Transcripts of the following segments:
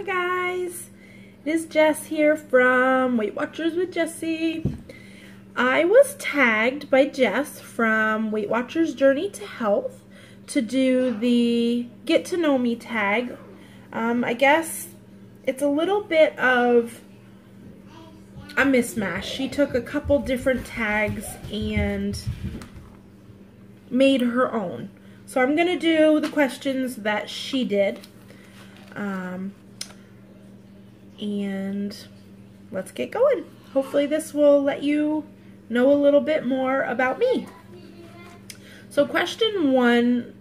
Hi guys, it is Jess here from Weight Watchers with Jessie. I was tagged by Jess from Weight Watchers Journey to Health to do the Get to Know Me tag. I guess it's a little bit of a mismatch. She took a couple different tags and made her own. So I'm going to do the questions that she did. And let's get going. Hopefully this will let you know a little bit more about me. So question 1,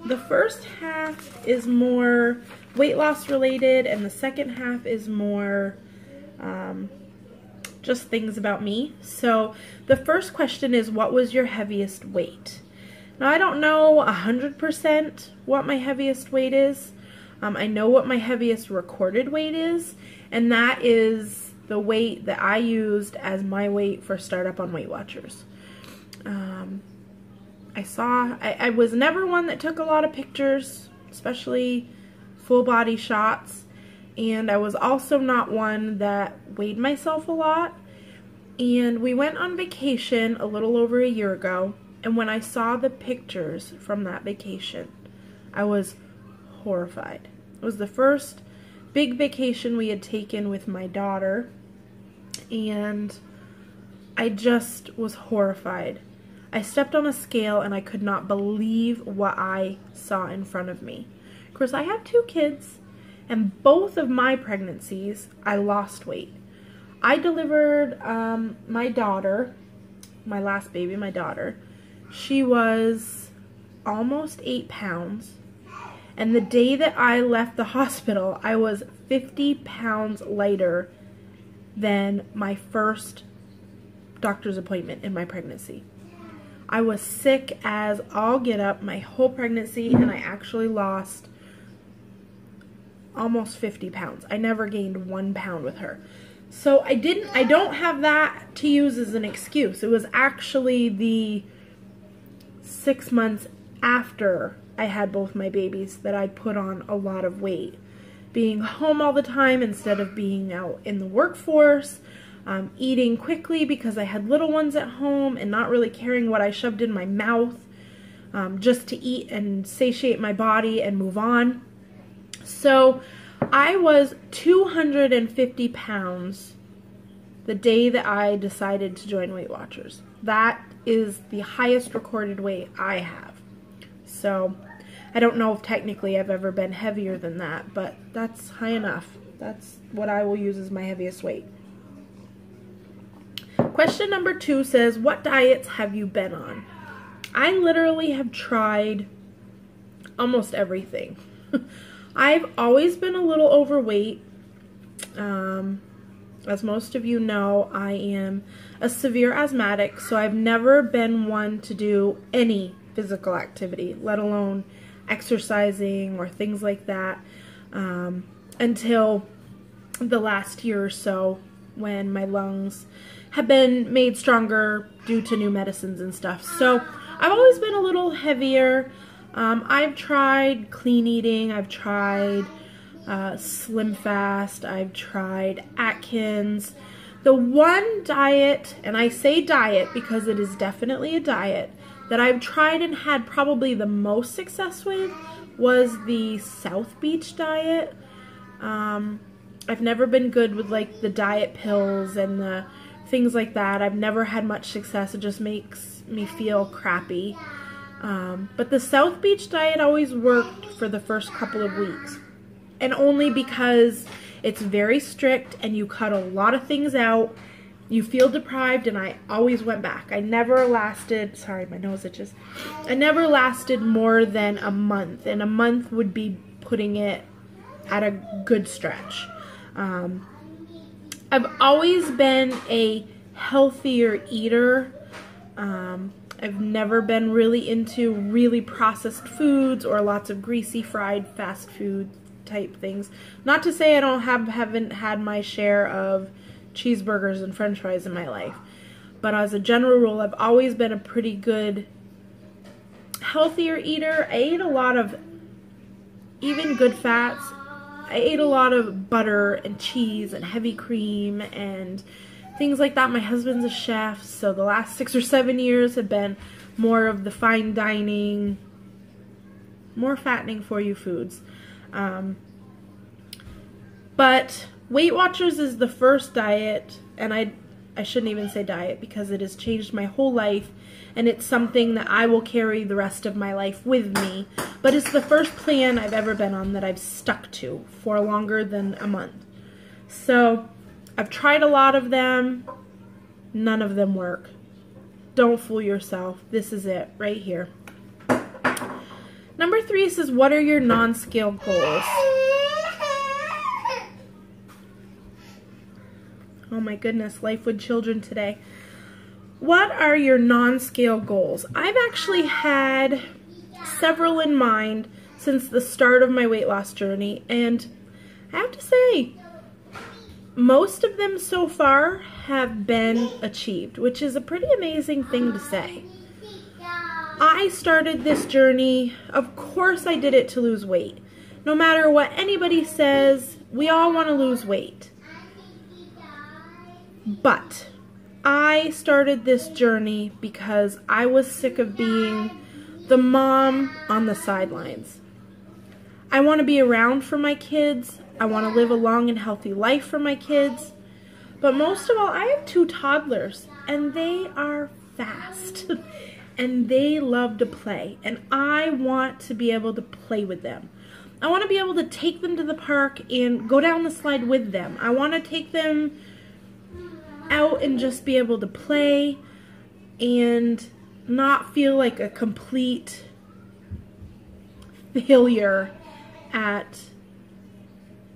the first half is more weight loss related and the second half is more just things about me. So the first question is, what was your heaviest weight? Now I don't know 100% what my heaviest weight is. I know what my heaviest recorded weight is, and that is the weight that I used as my weight for startup on Weight Watchers. I was never one that took a lot of pictures, especially full body shots, and I was also not one that weighed myself a lot. And we went on vacation a little over a year ago, and when I saw the pictures from that vacation, I was horrified. It was the first big vacation we had taken with my daughter, and I just was horrified. I stepped on a scale and I could not believe what I saw in front of me. Of course, I have 2 kids, and both of my pregnancies, I lost weight. I delivered my daughter, my last baby, my daughter. She was almost 8 pounds. And the day that I left the hospital, I was 50 pounds lighter than my first doctor's appointment in my pregnancy. I was sick as all get up my whole pregnancy, and I actually lost almost 50 pounds. I never gained 1 pound with her. So I don't have that to use as an excuse. It was actually the 6 months after I had both my babies that I put on a lot of weight. Being home all the time instead of being out in the workforce, eating quickly because I had little ones at home, and not really caring what I shoved in my mouth, just to eat and satiate my body and move on. So I was 250 pounds the day that I decided to join Weight Watchers. That is the highest recorded weight I have. So I don't know if technically I've ever been heavier than that, but that's high enough. That's what I will use as my heaviest weight. Question number 2 says, what diets have you been on? I literally have tried almost everything. I've always been a little overweight. As most of you know, I am a severe asthmatic, so I've never been one to do any physical activity, let alone exercising or things like that, until the last year or so, when my lungs have been made stronger due to new medicines and stuff. So I've always been a little heavier. I've tried clean eating, I've tried Slim Fast, I've tried Atkins. The one diet, and I say diet because it is definitely a diet, that I've tried and had probably the most success with was the South Beach diet. I've never been good with like the diet pills and the things like that. I've never had much success. It just makes me feel crappy. But the South Beach diet always worked for the first couple of weeks. And only because it's very strict and you cut a lot of things out. You feel deprived, and I always went back. I never lasted, sorry, my nose itches. I never lasted more than a month, and a month would be putting it at a good stretch. I've always been a healthier eater. I've never been really into really processed foods or lots of greasy fried fast food type things. Not to say I haven't had my share of cheeseburgers and french fries in my life, but as a general rule, I've always been a pretty good healthier eater. I ate a lot of even good fats, I ate a lot of butter and cheese and heavy cream and things like that. My husband's a chef, so the last 6 or 7 years have been more of the fine dining, more fattening for you foods. But Weight Watchers is the first diet, and I shouldn't even say diet because it has changed my whole life, and it's something that I will carry the rest of my life with me. But it's the first plan I've ever been on that I've stuck to for longer than a month. So I've tried a lot of them. None of them work. Don't fool yourself. This is it right here. Number 3 says, what are your non-scale goals? Oh my goodness, life with children today. What are your non-scale goals? I've actually had several in mind since the start of my weight loss journey, and I have to say, most of them so far have been achieved, which is a pretty amazing thing to say. I started this journey, of course I did it to lose weight. No matter what anybody says, we all want to lose weight. But I started this journey because I was sick of being the mom on the sidelines. I want to be around for my kids. I want to live a long and healthy life for my kids. But most of all, I have 2 toddlers, and they are fast. And they love to play. And I want to be able to play with them. I want to be able to take them to the park and go down the slide with them. I want to take them out and just be able to play and not feel like a complete failure at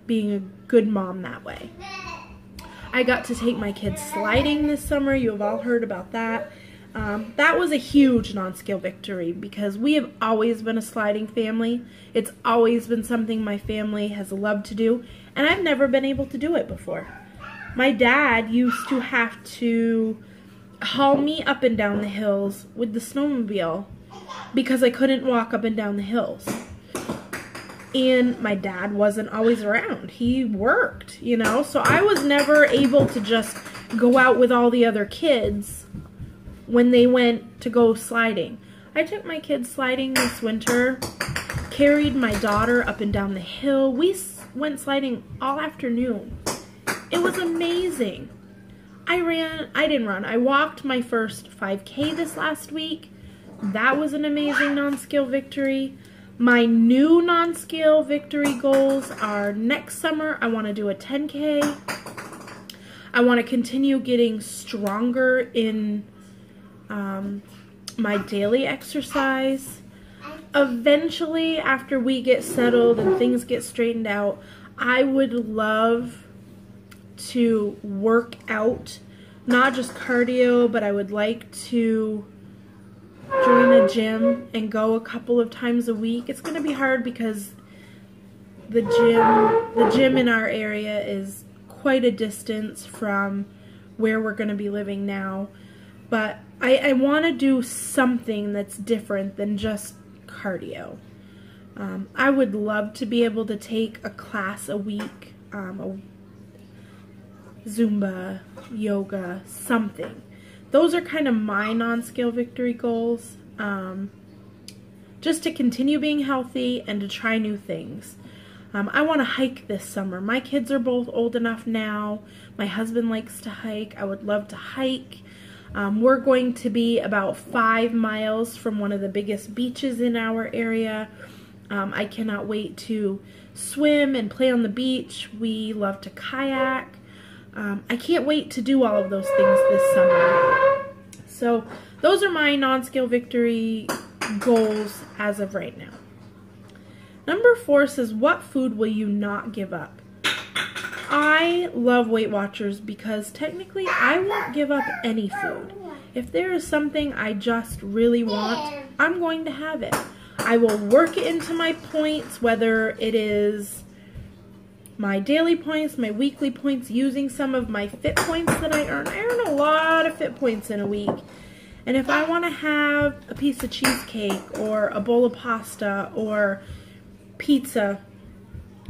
being a good mom that way. I got to take my kids sliding this summer. You have all heard about that. That was a huge non-scale victory because we have always been a sliding family. It's always been something my family has loved to do, and I've never been able to do it before. My dad used to have to haul me up and down the hills with the snowmobile because I couldn't walk up and down the hills. And my dad wasn't always around. He worked, you know, so I was never able to just go out with all the other kids when they went to go sliding. I took my kids sliding this winter, carried my daughter up and down the hill. We went sliding all afternoon. It was amazing. I walked my first 5K this last week. That was an amazing non-scale victory. My new non-scale victory goals are next summer, I want to do a 10K. I want to continue getting stronger in my daily exercise. Eventually, after we get settled and things get straightened out, I would love to work out, not just cardio, but I would like to join a gym and go a couple of times a week. It's going to be hard because the gym in our area is quite a distance from where we're going to be living now, but I want to do something that's different than just cardio. I would love to be able to take a class a week, Zumba, yoga, something. Those are kind of my non-scale victory goals. Just to continue being healthy and to try new things. I want to hike this summer. My kids are both old enough now. My husband likes to hike. I would love to hike. We're going to be about 5 miles from one of the biggest beaches in our area. I cannot wait to swim and play on the beach. We love to kayak. I can't wait to do all of those things this summer. So those are my non-scale victory goals as of right now. Number 4 says, what food will you not give up? I love Weight Watchers because technically I won't give up any food. If there is something I just really want, I'm going to have it. I will work it into my points, whether it is my daily points, my weekly points, using some of my fit points that I earn. I earn a lot of fit points in a week. And if I want to have a piece of cheesecake or a bowl of pasta or pizza,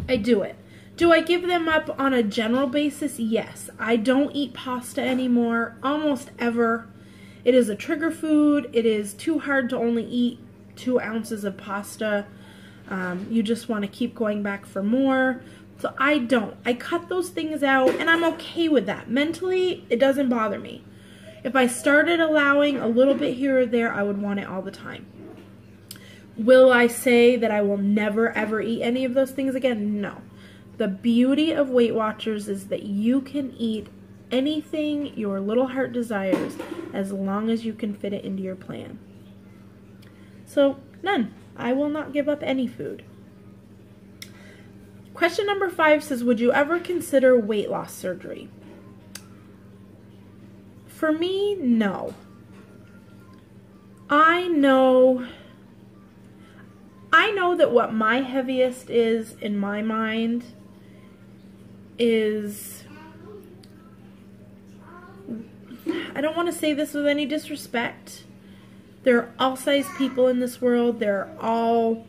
I do it. Do I give them up on a general basis? Yes. I don't eat pasta anymore, almost ever. It is a trigger food. It is too hard to only eat 2 ounces of pasta. You just want to keep going back for more. So I don't. I cut those things out, and I'm okay with that. Mentally, it doesn't bother me. If I started allowing a little bit here or there, I would want it all the time. Will I say that I will never ever eat any of those things again? No. The beauty of Weight Watchers is that you can eat anything your little heart desires as long as you can fit it into your plan. So, none. I will not give up any food. Question number 5 says, would you ever consider weight loss surgery? For me, no. I know that what my heaviest is in my mind is, I don't want to say this with any disrespect. There are all size people in this world. There are all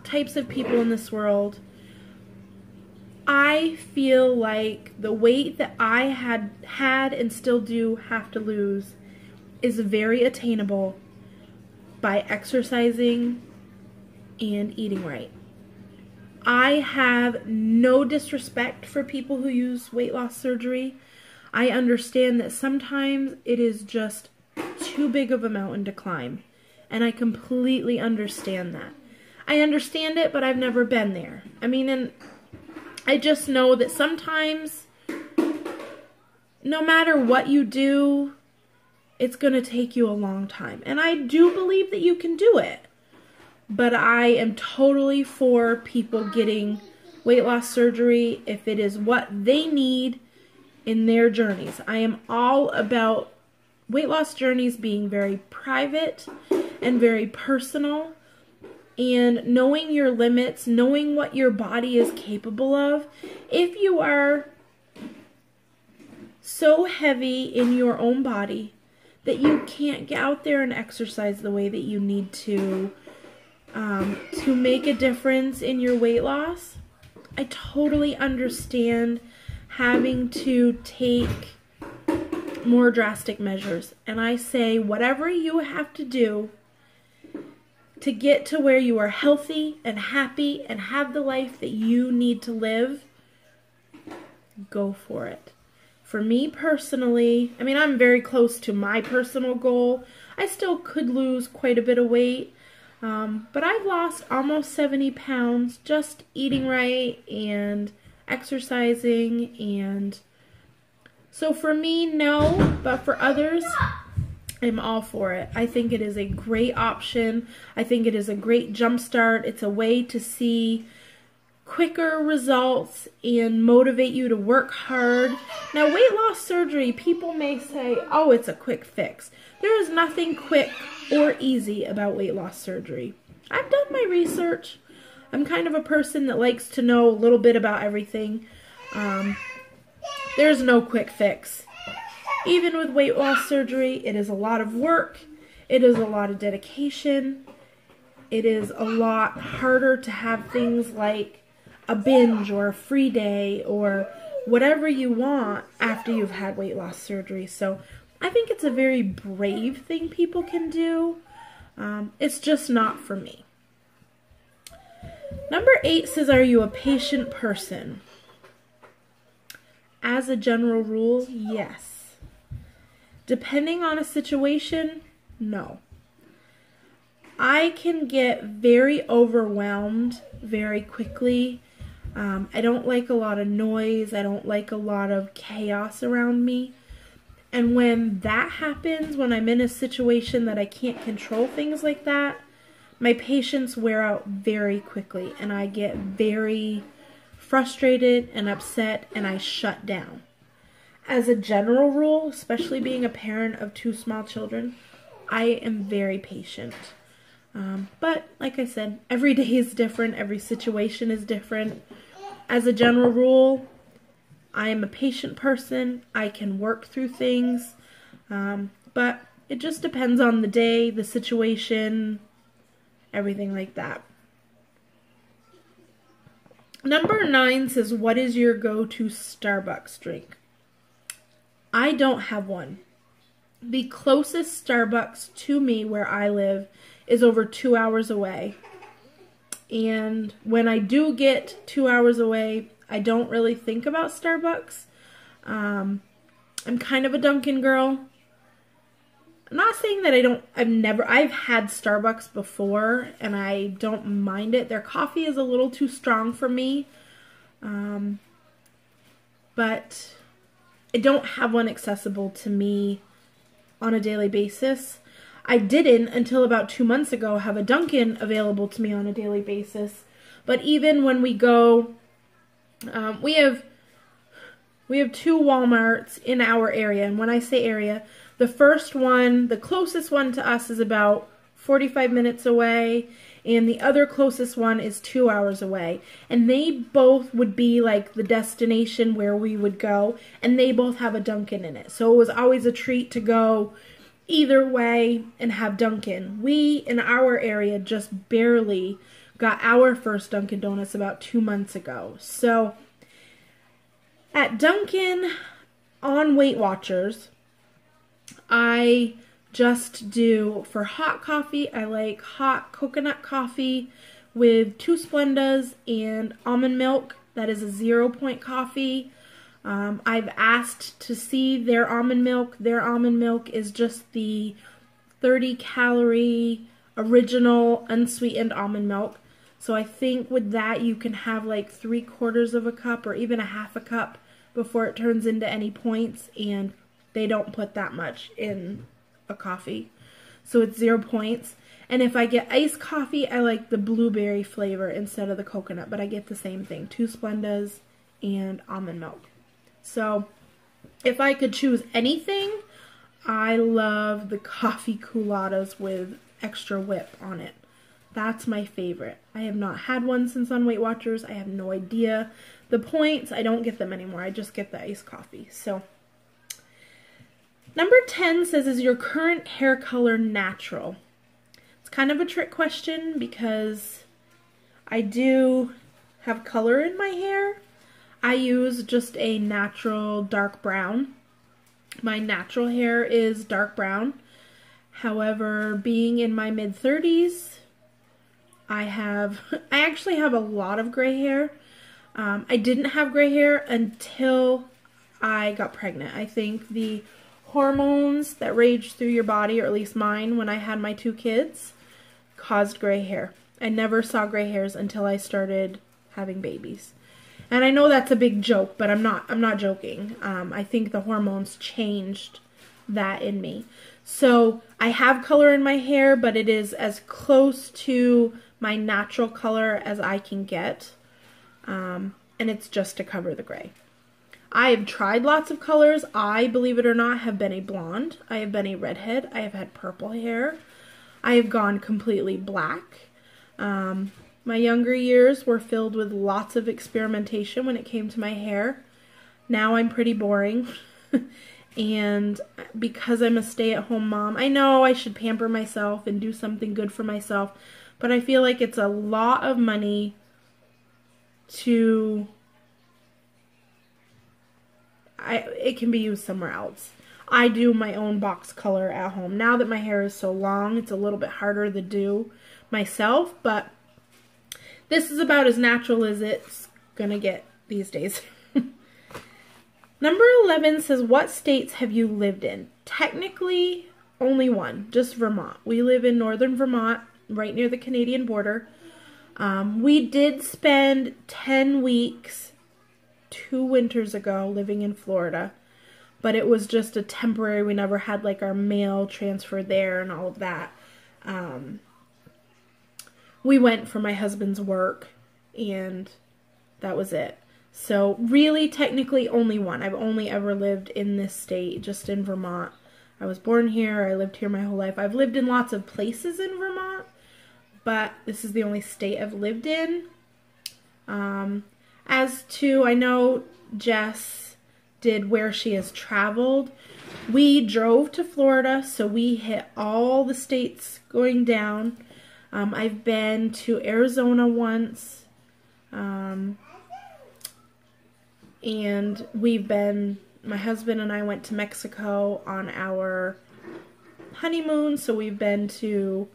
types of people in this world. I feel like the weight that I had and still do have to lose is very attainable by exercising and eating right. I have no disrespect for people who use weight loss surgery. I understand that sometimes it is just too big of a mountain to climb, and I completely understand that. I understand it, but I've never been there. I mean, and I just know that sometimes, no matter what you do, it's going to take you a long time. And I do believe that you can do it. But I am totally for people getting weight loss surgery if it is what they need in their journeys. I am all about weight loss journeys being very private and very personal, and knowing your limits, knowing what your body is capable of. If you are so heavy in your own body that you can't get out there and exercise the way that you need to make a difference in your weight loss, I totally understand having to take more drastic measures. And I say, whatever you have to do to get to where you are healthy and happy and have the life that you need to live, go for it. For me personally, I mean, I'm very close to my personal goal. I still could lose quite a bit of weight, but I've lost almost 70 pounds just eating right and exercising. And so for me, no, but for others, I'm all for it. I think it is a great option. I think it is a great jump start. It's a way to see quicker results and motivate you to work hard. Now, weight loss surgery, people may say, oh, it's a quick fix. There is nothing quick or easy about weight loss surgery. I've done my research. I'm kind of a person that likes to know a little bit about everything. There's no quick fix. Even with weight loss surgery, it is a lot of work. It is a lot of dedication. It is a lot harder to have things like a binge or a free day or whatever you want after you've had weight loss surgery. So I think it's a very brave thing people can do. It's just not for me. Number 8 says, are you a patient person? As a general rule, yes. Depending on a situation, no. I can get very overwhelmed very quickly. I don't like a lot of noise. I don't like a lot of chaos around me. And when that happens, when I'm in a situation that I can't control things like that, my patience wear out very quickly, and I get very frustrated and upset, and I shut down. As a general rule, especially being a parent of 2 small children, I am very patient. But like I said, every day is different. Every situation is different. As a general rule, I am a patient person. I can work through things. But it just depends on the day, the situation, everything like that. Number 9 says, what is your go-to Starbucks drink? I don't have one. The closest Starbucks to me where I live is over 2 hours away. And when I do get 2 hours away, I don't really think about Starbucks. I'm kind of a Dunkin' girl. I'm not saying that I've had Starbucks before and I don't mind it. Their coffee is a little too strong for me. But I don't have one accessible to me on a daily basis. I didn't until about 2 months ago have a Dunkin' available to me on a daily basis. But even when we go, we have 2 Walmarts in our area. And when I say area, the first one, the closest one to us is about 45 minutes away, and the other closest one is 2 hours away. And they both would be like the destination where we would go, and they both have a Dunkin' in it. So it was always a treat to go either way and have Dunkin'. We, in our area, just barely got our first Dunkin' Donuts about 2 months ago. So at Dunkin' on Weight Watchers, I just do, for hot coffee, I like hot coconut coffee with 2 Splendas and almond milk. That is a 0-point coffee. I've asked to see their almond milk. Their almond milk is just the 30-calorie original unsweetened almond milk. So I think with that you can have like 3/4 of a cup or even a half a cup before it turns into any points, and they don't put that much in a coffee. So it's 0 points. And if I get iced coffee, I like the blueberry flavor instead of the coconut, but I get the same thing, 2 Splendas and almond milk. So if I could choose anything, I love the coffee culottes with extra whip on it. That's my favorite. I have not had one since on Weight Watchers. I have no idea the points. I don't get them anymore. I just get the iced coffee. So number 10 says, is your current hair color natural? It's kind of a trick question because I do have color in my hair. I use just a natural dark brown. My natural hair is dark brown. However, being in my mid-30s, I actually have a lot of gray hair. I didn't have gray hair until I got pregnant. I think the hormones that raged through your body, or at least mine when I had my 2 kids, caused gray hair. I never saw gray hairs until I started having babies. And I know that's a big joke, but I'm not joking. I think the hormones changed that in me. So I have color in my hair, but it is as close to my natural color as I can get. And it's just to cover the gray. I have tried lots of colors. I, believe it or not, have been a blonde. I have been a redhead. I have had purple hair. I have gone completely black. My younger years were filled with lots of experimentation when it came to my hair. Now I'm pretty boring. And because I'm a stay-at-home mom, I know I should pamper myself and do something good for myself, but I feel like it's a lot of money to... it can be used somewhere else. I do my own box color at home. Now that my hair is so long, it's a little bit harder to do myself, but this is about as natural as it's gonna get these days. Number 11 says, what states have you lived in? Technically, only one, just Vermont. We live in northern Vermont, right near the Canadian border. We did spend 10 weeks 2 winters ago living in Florida, but it was just a temporary. We never had like our mail transferred there and all of that. We went for my husband's work, and that was it. So really, technically, only one. I've only ever lived in this state, just in Vermont. I was born here. I lived here my whole life. I've lived in lots of places in Vermont, but this is the only state I've lived in. As to, I know Jess did where she has traveled. We drove to Florida, so we hit all the states going down. I've been to Arizona once. And my husband and I went to Mexico on our honeymoon, so we've been to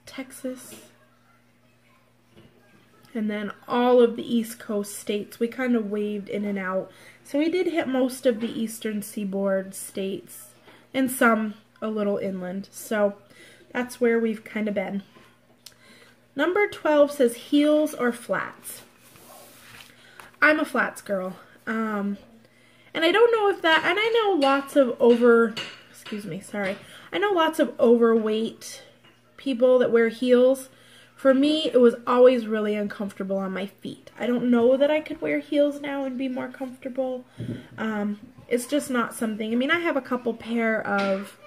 Texas, and then all of the East Coast states. We kind of waved in and out. So we did hit most of the Eastern Seaboard states and some a little inland. So that's where we've kind of been. Number 12 says heels or flats. I'm a flats girl. And I don't know if that, and I know lots of I know lots of overweight people that wear heels. For me, it was always really uncomfortable on my feet. I don't know that I could wear heels now and be more comfortable. It's just not something. I mean, I have a couple pair of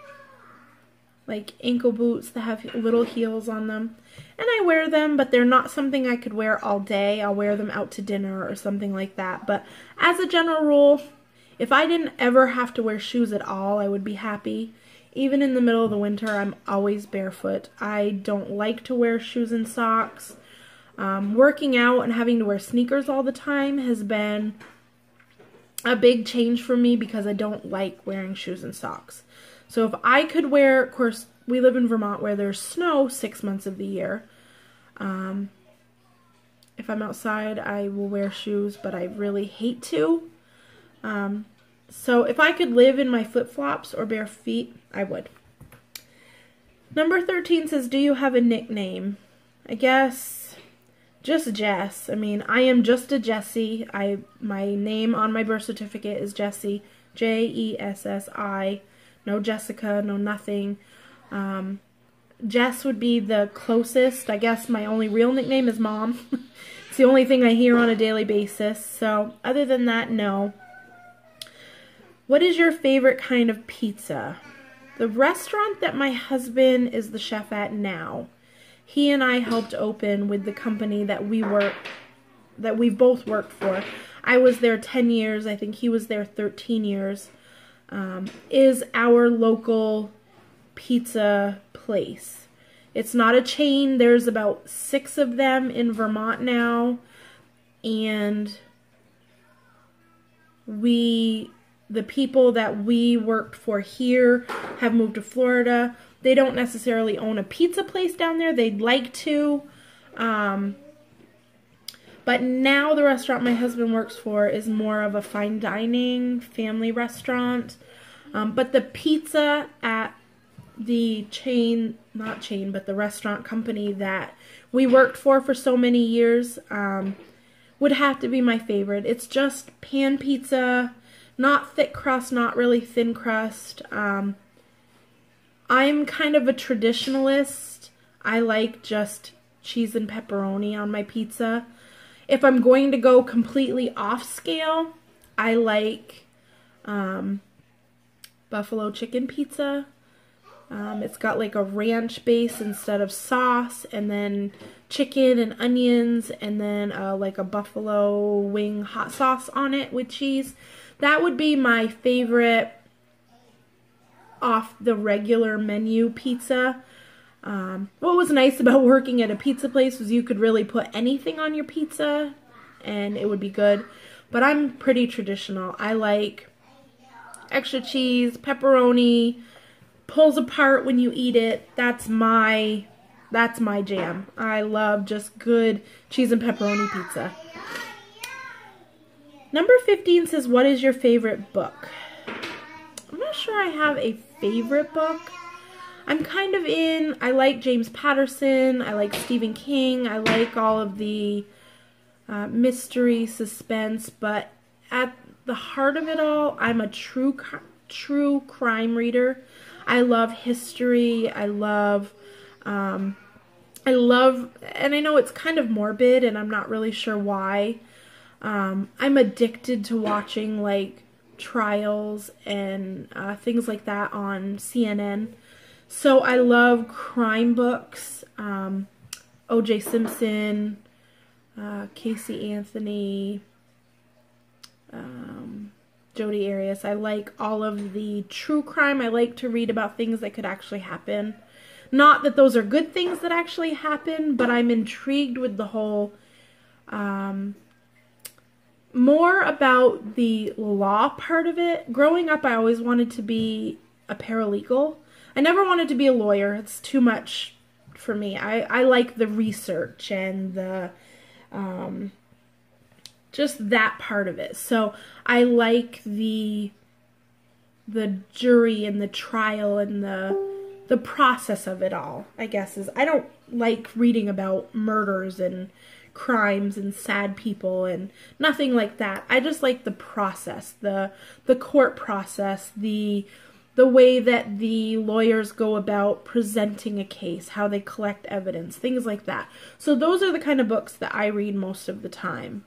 like ankle boots that have little heels on them, and I wear them, but they're not something I could wear all day. I'll wear them out to dinner or something like that. But as a general rule, if I didn't ever have to wear shoes at all, I would be happy. Even in the middle of the winter, I'm always barefoot. I don't like to wear shoes and socks. Working out and having to wear sneakers all the time has been a big change for me because I don't like wearing shoes and socks. So if I could wear, of course, we live in Vermont where there's snow 6 months of the year. If I'm outside, I will wear shoes, but I really hate to. So if I could live in my flip-flops or bare feet, I would. Number 13 says, do you have a nickname? I guess just Jess. I mean, I am just a Jessie. My name on my birth certificate is Jessie. Jessi. No Jessica, no nothing. Jess would be the closest. I guess my only real nickname is Mom. It's the only thing I hear on a daily basis. So other than that, no. What is your favorite kind of pizza? The restaurant that my husband is the chef at now, he and I helped open with the company that we've both worked for. I was there 10 years. I think he was there 13 years. Is our local pizza place. It's not a chain. There's about 6 of them in Vermont now. And the people that we worked for here have moved to Florida. They don't necessarily own a pizza place down there. They'd like to. But now the restaurant my husband works for is more of a fine dining family restaurant. But the pizza at the but the restaurant company that we worked for so many years would have to be my favorite. It's just pan pizza. Not thick crust, not really thin crust. I'm kind of a traditionalist. I like just cheese and pepperoni on my pizza. If I'm going to go completely off scale, I like buffalo chicken pizza. It's got like a ranch base instead of sauce, and then chicken and onions, and then like a buffalo wing hot sauce on it with cheese. That would be my favorite off the regular menu pizza. What was nice about working at a pizza place was you could really put anything on your pizza and it would be good. But I'm pretty traditional. I like extra cheese, pepperoni, pulls apart when you eat it. That's my jam. I love just good cheese and pepperoni pizza. Number 15 says, what is your favorite book? I'm not sure I have a favorite book. I'm kind of I like James Patterson, I like Stephen King, I like all of the mystery, suspense, but at the heart of it all, I'm a true crime reader. I love history, I love, and I know it's kind of morbid, and I'm not really sure why. I'm addicted to watching like trials and things like that on CNN. So I love crime books, O.J. Simpson, Casey Anthony, Jodi Arias. I like all of the true crime. I like to read about things that could actually happen. Not that those are good things that actually happen, but I'm intrigued with the whole, more about the law part of it. Growing up, I always wanted to be a paralegal. I never wanted to be a lawyer. It's too much for me. I like the research and the, just that part of it. So I like the jury and the trial and the process of it all, I guess. I don't like reading about murders and crimes and sad people and nothing like that. I just like the process, the court process, the way that the lawyers go about presenting a case, how they collect evidence, things like that. So those are the kind of books that I read most of the time.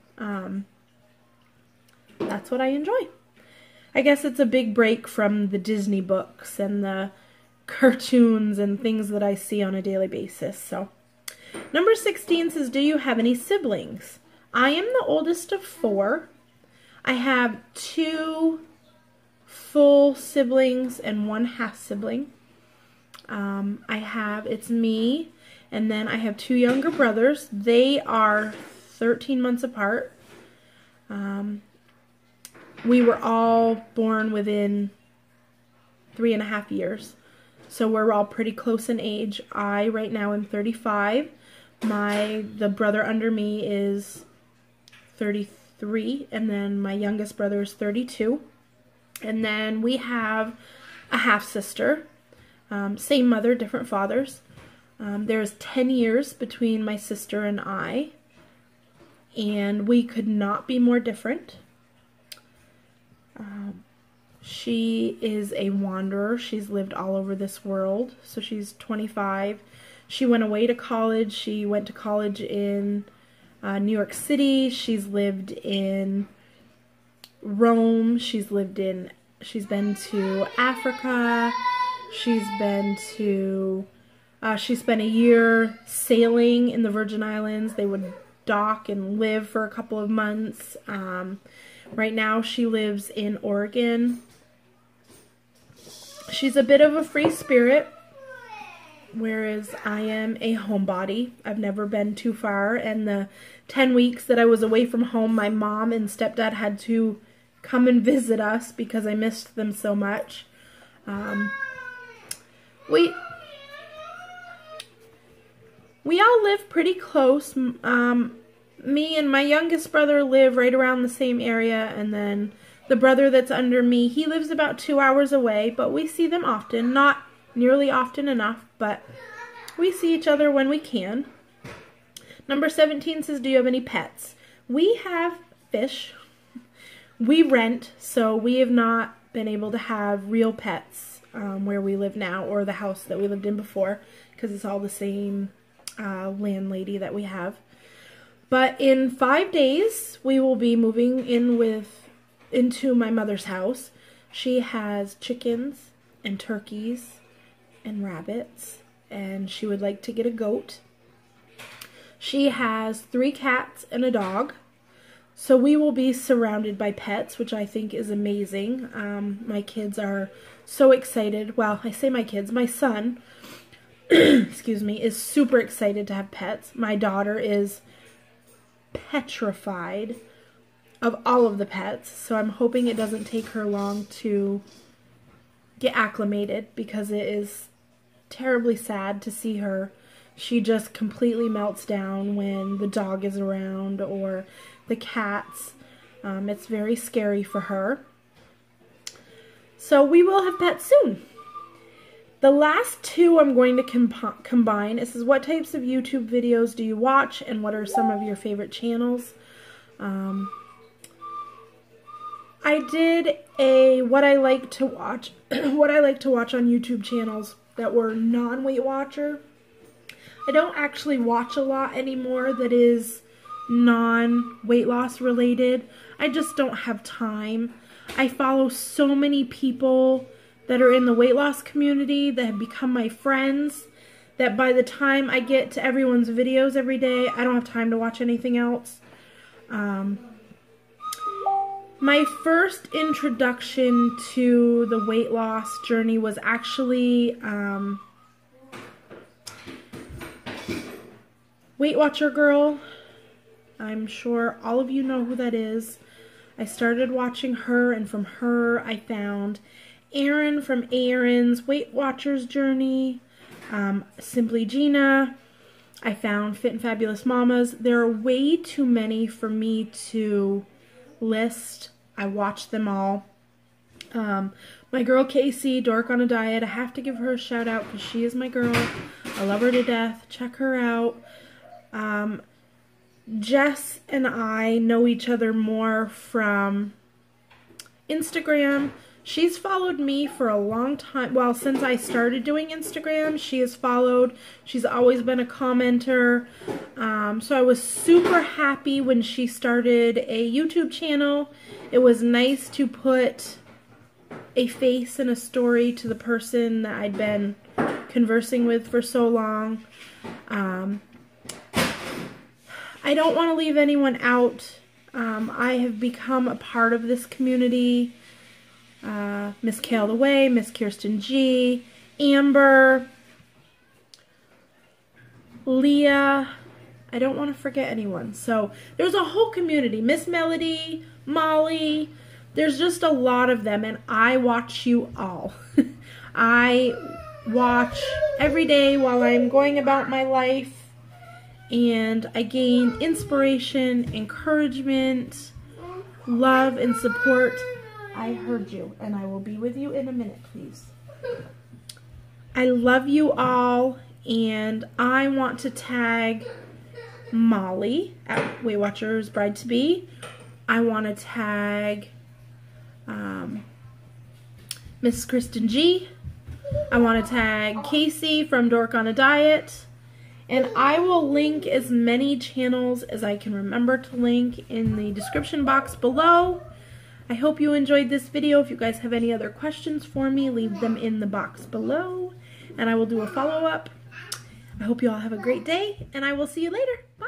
That's what I enjoy. I guess it's a big break from the Disney books and the cartoons and things that I see on a daily basis. So, number 16 says, do you have any siblings? I am the oldest of 4. I have 2 full siblings and 1 half sibling. It's me, and then I have 2 younger brothers. They are 13 months apart. We were all born within 3.5 years. So we're all pretty close in age. I, right now, am 35. The brother under me is 33, and then my youngest brother is 32. And then we have a half-sister. Same mother, different fathers. There's 10 years between my sister and I. And we could not be more different. She is a wanderer. She's lived all over this world. So she's 25. She went away to college. She went to college in New York City. She's lived in Rome. She's been to Africa. She spent a year sailing in the Virgin Islands. They would dock and live for a couple of months. Right now she lives in Oregon. She's a bit of a free spirit, whereas I am a homebody. I've never been too far, and the 10 weeks that I was away from home, my mom and stepdad had to come and visit us because I missed them so much. We all live pretty close. Me and my youngest brother live right around the same area, and then the brother that's under me, he lives about 2 hours away, but we see them often. Not nearly often enough, but we see each other when we can. Number 17 says, do you have any pets? We have fish. We rent, so we have not been able to have real pets where we live now, or the house that we lived in before, because it's all the same landlady that we have. But in 5 days, we will be moving into my mother's house. She has chickens and turkeys and rabbits, and she would like to get a goat. She has 3 cats and a dog. So we will be surrounded by pets, which I think is amazing. My kids are so excited. Well, I say my kids. My son, excuse me, is super excited to have pets. My daughter is petrified of all of the pets, so I'm hoping it doesn't take her long to get acclimated, because it is terribly sad to see her. She just completely melts down when the dog is around or the cats. It's very scary for her. So we will have pets soon. The last 2 I'm going to combine. It says, what types of YouTube videos do you watch, and what are some of your favorite channels? I did a what I like to watch on YouTube channels that were non-Weight Watcher. I don't actually watch a lot anymore that is non-weight loss related. I just don't have time. I follow so many people that are in the weight loss community that have become my friends, that by the time I get to everyone's videos every day, I don't have time to watch anything else. My first introduction to the weight loss journey was actually Weight Watcher Girl. I'm sure all of you know who that is. I started watching her, and from her I found Erin from Erin's Weight Watchers Journey, Simply Gina. I found Fit and Fabulous Mamas. There are way too many for me to list. I watched them all. My girl Casey, Dork on a Diet. I have to give her a shout out because she is my girl. I love her to death. Check her out. Jess and I know each other more from Instagram. She's followed me for a long time. Well, since I started doing Instagram, she has followed. She's always been a commenter. So I was super happy when she started a YouTube channel. It was nice to put a face and a story to the person that I'd been conversing with for so long. I don't want to leave anyone out. I have become a part of this community. Miss Kale the Way, Miss Kirsten G, Amber, Leah. I don't want to forget anyone. So there's a whole community. Miss Melody, Molly. There's just a lot of them, and I watch you all. I watch every day while I'm going about my life, and I gain inspiration, encouragement, love, and support. I heard you, and I will be with you in a minute, please. I love you all, and I want to tag Molly at Weight Watchers Bride to Be. I want to tag Miss Kristen G. I want to tag Casey from Dork on a Diet. And I will link as many channels as I can remember to link in the description box below. I hope you enjoyed this video. If you guys have any other questions for me, leave them in the box below, and I will do a follow-up. I hope you all have a great day, and I will see you later. Bye!